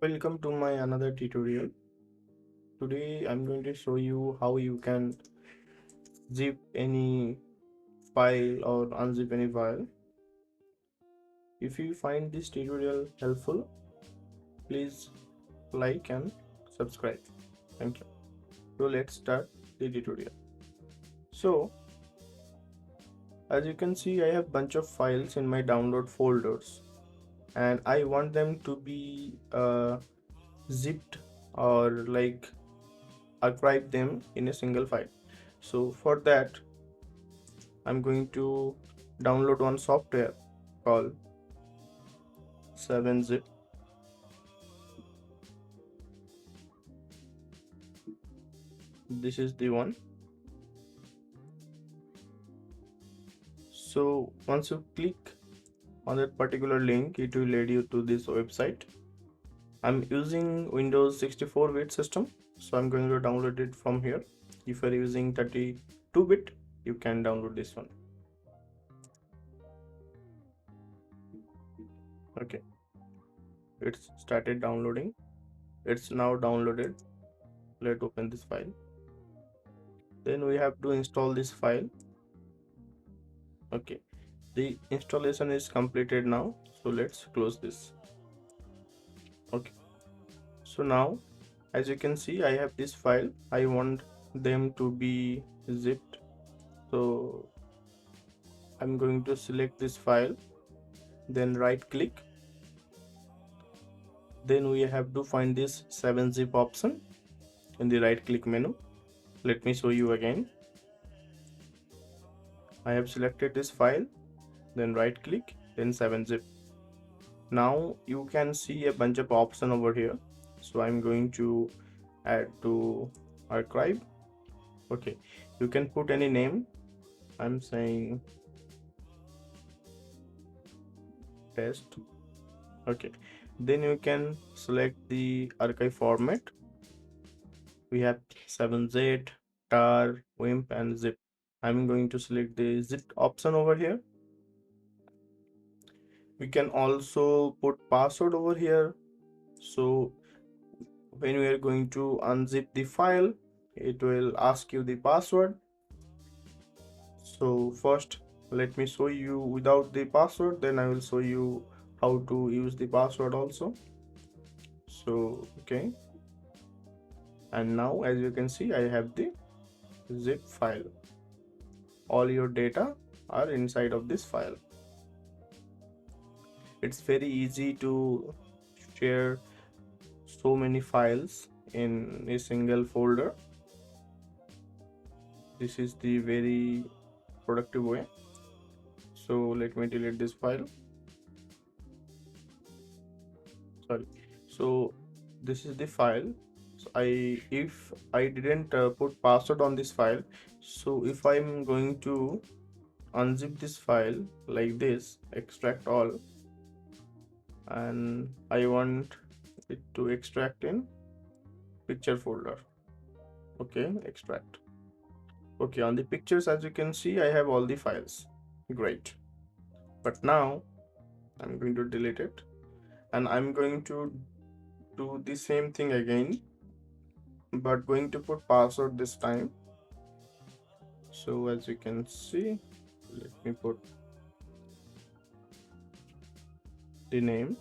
Welcome to my another tutorial. Today I'm going to show you how you can zip any file or unzip any file. If you find this tutorial helpful, please like and subscribe. Thank you. So let's start the tutorial. So as you can see, I have bunch of files in my download folders and I want them to be zipped or like archive them in a single file. So for that I'm going to download one software called 7zip. This is the one. So once you click on that particular link, it will lead you to this website. I'm using Windows 64-bit system, so I'm going to download it from here. If you're using 32-bit, you can download this one. Okay, it's started downloading. It's now downloaded. Let's open this file. Then we have to install this file. Okay, the installation is completed now, so let's close this. Okay, so now as you can see, I have this file. I want them to be zipped, so I'm going to select this file, then right click, then we have to find this 7zip option in the right click menu. Let me show you again. I have selected this file, then right click, then 7zip. Now you can see a bunch of options over here, so I'm going to add to archive. Okay, you can put any name. I'm saying test. Okay, then you can select the archive format. We have 7z, tar, wimp and zip. I'm going to select the zip option over here. We can also put password over here, so when we are going to unzip the file, it will ask you the password. So first let me show you without the password, then I will show you how to use the password also. So okay, and now as you can see, I have the zip file. All your data are inside of this file. It's very easy to share so many files in a single folder. This is the very productive way. So let me delete this file. Sorry. So this is the file. So if I didn't put password on this file, so if I'm going to unzip this file like this, extract all, and I want it to extract in picture folder. Okay, extract. Okay, on the pictures, as you can see, I have all the files. Great. But now I'm going to delete it, and I'm going to do the same thing again, but going to put password this time. So as you can see, let me put the name,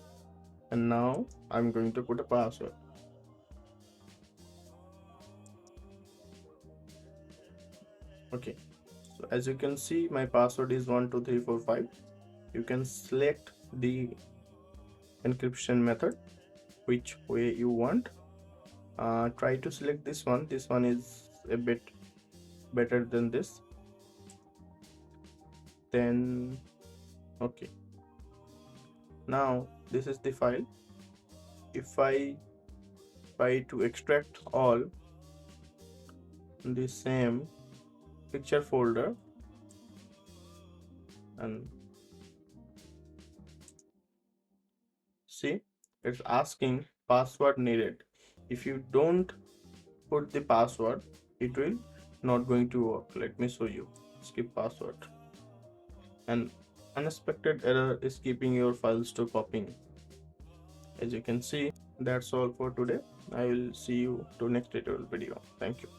and now I'm going to put a password. Okay, so as you can see, my password is 12345. You can select the encryption method, which way you want. Try to select this one. This one is a bit better than this. Then okay, now this is the file. If I try to extract all in the same picture folder, and see, it's asking password needed. If you don't put the password, it will not going to work. Let me show you. Skip password. An unexpected error is keeping your files to popping. As you can see, that's all for today. I will see you to next tutorial video. Thank you.